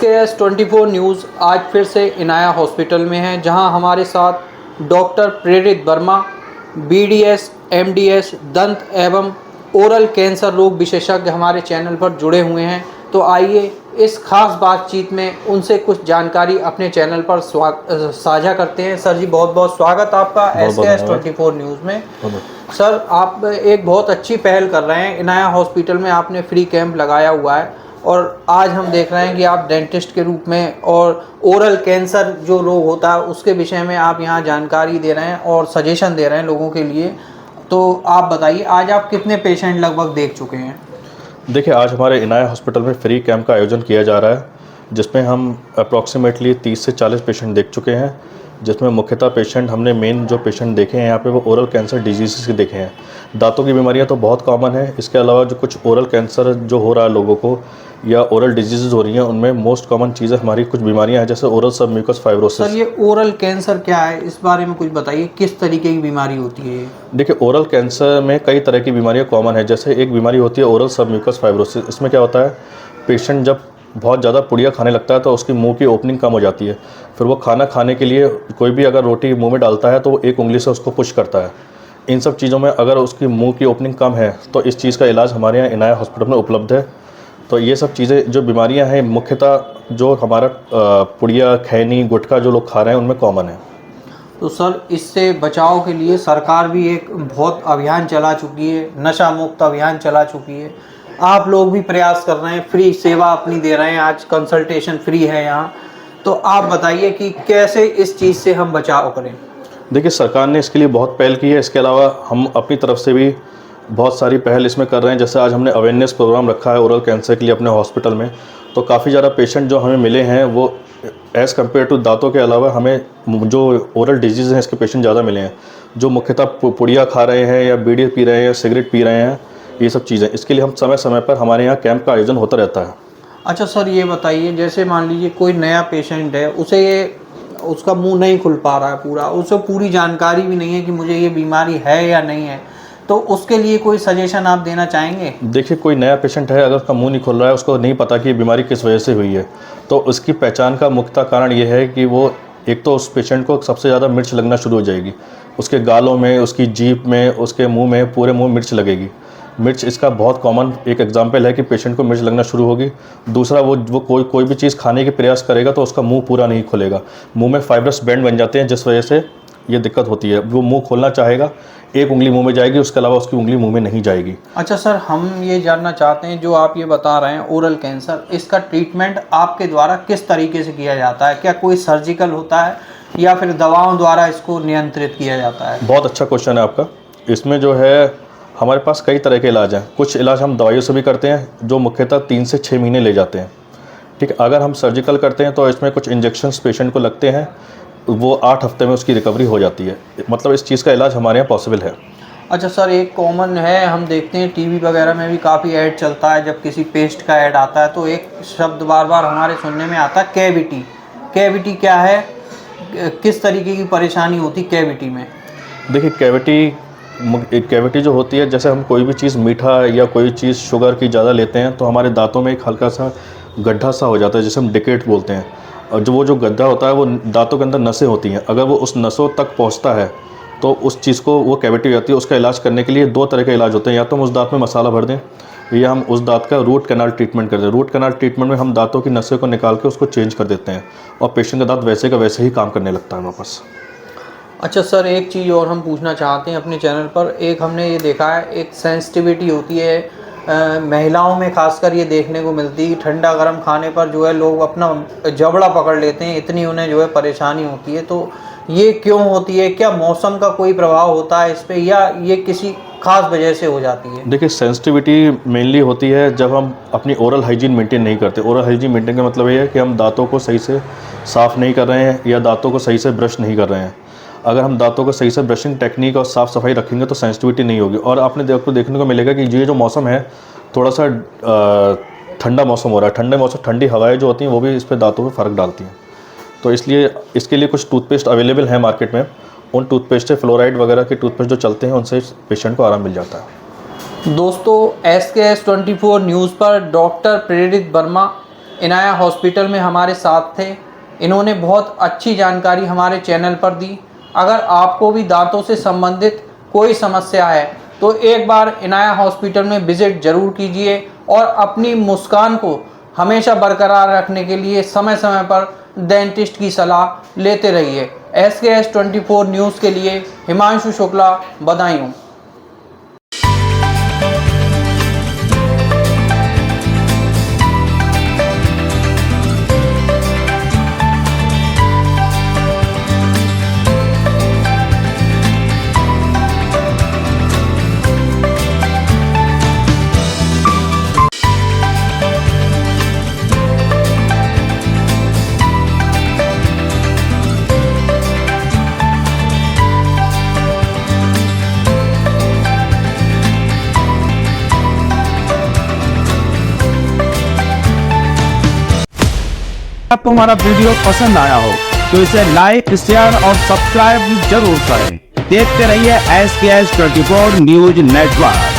SKS24 news आज फिर से इनाया हॉस्पिटल में है, जहां हमारे साथ डॉक्टर प्रेरित वर्मा BDS MDS दंत एवं ओरल कैंसर रोग विशेषज्ञ हमारे चैनल पर जुड़े हुए हैं। तो आइए इस खास बातचीत में उनसे कुछ जानकारी अपने चैनल पर साझा करते हैं। सर जी, बहुत बहुत स्वागत आपका SKS24 न्यूज़ में। सर, आप एक बहुत अच्छी पहल कर रहे हैं। इनाया हॉस्पिटल में आपने फ्री कैंप लगाया हुआ है और आज हम देख रहे हैं कि आप डेंटिस्ट के रूप में और ओरल कैंसर जो रोग होता है उसके विषय में आप यहाँ जानकारी दे रहे हैं और सजेशन दे रहे हैं लोगों के लिए। तो आप बताइए, आज आप कितने पेशेंट लगभग देख चुके हैं? देखिए, आज हमारे इनाया हॉस्पिटल में फ्री कैंप का आयोजन किया जा रहा है, जिसमें हम अप्रॉक्सीमेटली 30 से 40 पेशेंट देख चुके हैं, जिसमें मुख्यतः पेशेंट हमने मेन जो पेशेंट देखे हैं यहाँ पे वो ओरल कैंसर डिजीज़ के देखे हैं। दांतों की बीमारियाँ तो बहुत कॉमन है, इसके अलावा जो कुछ ओरल कैंसर जो हो रहा है लोगों को या ओरल डिजीज़ हो रही हैं, उनमें मोस्ट कॉमन चीज़ें हमारी कुछ बीमारियाँ हैं, जैसे ओरल सबम्यूकस फाइब्रोसिस। सर, ये ओरल कैंसर क्या है, इस बारे में कुछ बताइए, किस तरीके की बीमारी होती है? देखिए, ओरल कैंसर में कई तरह की बीमारियाँ कॉमन है। जैसे एक बीमारी होती है ओरल सबम्यूकस फाइब्रोसिस। इसमें क्या होता है, पेशेंट जब बहुत ज़्यादा पुड़िया खाने लगता है तो उसकी मुंह की ओपनिंग कम हो जाती है। फिर वो खाना खाने के लिए कोई भी अगर रोटी मुंह में डालता है तो वो एक उंगली से उसको पुश करता है। इन सब चीज़ों में अगर उसकी मुंह की ओपनिंग कम है तो इस चीज़ का इलाज हमारे यहाँ इनाया हॉस्पिटल में उपलब्ध है। तो ये सब चीज़ें जो बीमारियाँ हैं, मुख्यतः जो हमारा पुड़िया, खैनी, गुटखा जो लोग खा रहे हैं उनमें कॉमन है। तो सर, इससे बचाव के लिए सरकार भी एक बहुत अभियान चला चुकी है, नशा मुक्त अभियान चला चुकी है। आप लोग भी प्रयास कर रहे हैं, फ्री सेवा अपनी दे रहे हैं, आज कंसल्टेशन फ्री है यहाँ। तो आप बताइए कि कैसे इस चीज़ से हम बचाव करें? देखिए, सरकार ने इसके लिए बहुत पहल की है। इसके अलावा हम अपनी तरफ से भी बहुत सारी पहल इसमें कर रहे हैं। जैसे आज हमने अवेयरनेस प्रोग्राम रखा है ओरल कैंसर के लिए अपने हॉस्पिटल में। तो काफ़ी ज़्यादा पेशेंट जो हमें मिले हैं वो एज़ कम्पेयर टू दांतों के अलावा हमें जो ओरल डिजीज़ हैं इसके पेशेंट ज़्यादा मिले हैं, जो मुख्यतः पुड़िया खा रहे हैं या बीड़ी पी रहे हैं या सिगरेट पी रहे हैं, ये सब चीज़ें। इसके लिए हम समय समय पर हमारे यहाँ कैंप का आयोजन होता रहता है। अच्छा सर, ये बताइए, जैसे मान लीजिए कोई नया पेशेंट है, उसका मुंह नहीं खुल पा रहा है पूरा, उसे पूरी जानकारी भी नहीं है कि मुझे ये बीमारी है या नहीं है, तो उसके लिए कोई सजेशन आप देना चाहेंगे? देखिए, कोई नया पेशेंट है, अगर उसका मुंह नहीं खुल रहा है, उसको नहीं पता कि ये बीमारी किस वजह से हुई है, तो उसकी पहचान का मुख्य कारण ये है कि वो एक तो उस पेशेंट को सबसे ज़्यादा मिर्च लगना शुरू हो जाएगी। उसके गालों में, उसकी जीभ में, उसके मुंह में, पूरे मुंह मिर्च लगेगी। मिर्च इसका बहुत कॉमन एक एग्जाम्पल है कि पेशेंट को मिर्च लगना शुरू होगी। दूसरा, वो कोई भी चीज़ खाने के प्रयास करेगा तो उसका मुंह पूरा नहीं खुलेगा। मुंह में फाइब्रस बैंड बन जाते हैं, जिस वजह से ये दिक्कत होती है। वो मुंह खोलना चाहेगा, एक उंगली मुंह में जाएगी, उसके अलावा उसकी उंगली मुंह में नहीं जाएगी। अच्छा सर, हम ये जानना चाहते हैं, जो आप ये बता रहे हैं ओरल कैंसर, इसका ट्रीटमेंट आपके द्वारा किस तरीके से किया जाता है? क्या कोई सर्जिकल होता है या फिर दवाओं द्वारा इसको नियंत्रित किया जाता है? बहुत अच्छा क्वेश्चन है आपका। इसमें जो है हमारे पास कई तरह के इलाज हैं। कुछ इलाज हम दवाइयों से भी करते हैं, जो मुख्यतः 3 से 6 महीने ले जाते हैं। ठीक है, अगर हम सर्जिकल करते हैं तो इसमें कुछ इंजेक्शंस पेशेंट को लगते हैं, वो 8 हफ्ते में उसकी रिकवरी हो जाती है। मतलब इस चीज़ का इलाज हमारे यहाँ पॉसिबल है। अच्छा सर, एक कॉमन है, हम देखते हैं टीवी वगैरह में भी काफ़ी ऐड चलता है, जब किसी पेस्ट का ऐड आता है तो एक शब्द बार बार हमारे सुनने में आता है, कैविटी। कैविटी क्या है, किस तरीके की परेशानी होती कैविटी में? देखिए, कैविटी जो होती है, जैसे हम कोई भी चीज़ मीठा या कोई चीज़ शुगर की ज़्यादा लेते हैं तो हमारे दांतों में एक हल्का सा गड्ढा सा हो जाता है, जिसे हम डिकेट बोलते हैं। और जो गड्ढा होता है वो दांतों के अंदर नसें होती हैं, अगर वो उस नसों तक पहुंचता है तो उस चीज़ को वो कैविटी हो जाती है। उसका इलाज करने के लिए 2 तरह के इलाज होते हैं, या तो हम उस दांत में मसाला भर दें या हम उस दांत का रूट कैनाल ट्रीटमेंट कर दें। रूट कैनाल ट्रीटमेंट में हम दांतों की नसें को निकाल के उसको चेंज कर देते हैं और पेशेंट का दांत वैसे का वैसे ही काम करने लगता है वापस। अच्छा सर, एक चीज़ और हम पूछना चाहते हैं अपने चैनल पर। एक हमने ये देखा है, एक सेंसिटिविटी होती है महिलाओं में, खासकर ये देखने को मिलती है, ठंडा गर्म खाने पर जो है लोग अपना जबड़ा पकड़ लेते हैं, इतनी उन्हें जो है परेशानी होती है। तो ये क्यों होती है? क्या मौसम का कोई प्रभाव होता है इस पर, या ये किसी खास वजह से हो जाती है? देखिए, सेंसिटिविटी मेनली होती है जब हम अपनी ओरल हाइजीन मेंटेन नहीं करते। ओरल हाइजीन मेंटेन का मतलब ये है कि हम दांतों को सही से साफ़ नहीं कर रहे हैं या दांतों को सही से ब्रश नहीं कर रहे हैं। अगर हम दांतों को सही से ब्रशिंग टेक्निक और साफ़ सफाई रखेंगे तो सेंसिटिविटी नहीं होगी। और आपने देखने को मिलेगा कि ये जो मौसम है, थोड़ा सा ठंडा मौसम हो रहा है। ठंडे मौसम, ठंडी हवाएं जो होती हैं वो भी इस पर दांतों में फ़र्क डालती हैं। तो इसलिए इसके लिए कुछ टूथपेस्ट अवेलेबल हैं मार्केट में। उन टूथपेस्ट से, फ्लोराइड वगैरह के टूथपेस्ट जो चलते हैं, उनसे पेशेंट को आराम मिल जाता है। दोस्तों, SKS24 न्यूज़ पर डॉक्टर प्रेरित वर्मा इनाया हॉस्पिटल में हमारे साथ थे। इन्होंने बहुत अच्छी जानकारी हमारे चैनल पर दी। अगर आपको भी दांतों से संबंधित कोई समस्या है तो एक बार इनाया हॉस्पिटल में विज़िट ज़रूर कीजिए और अपनी मुस्कान को हमेशा बरकरार रखने के लिए समय समय पर डेंटिस्ट की सलाह लेते रहिए। SKS 24 न्यूज़ के लिए हिमांशु शुक्ला, बदायूं। आपको हमारा वीडियो पसंद आया हो तो इसे लाइक, शेयर और सब्सक्राइब जरूर करें। देखते रहिए SKS 24 न्यूज नेटवर्क।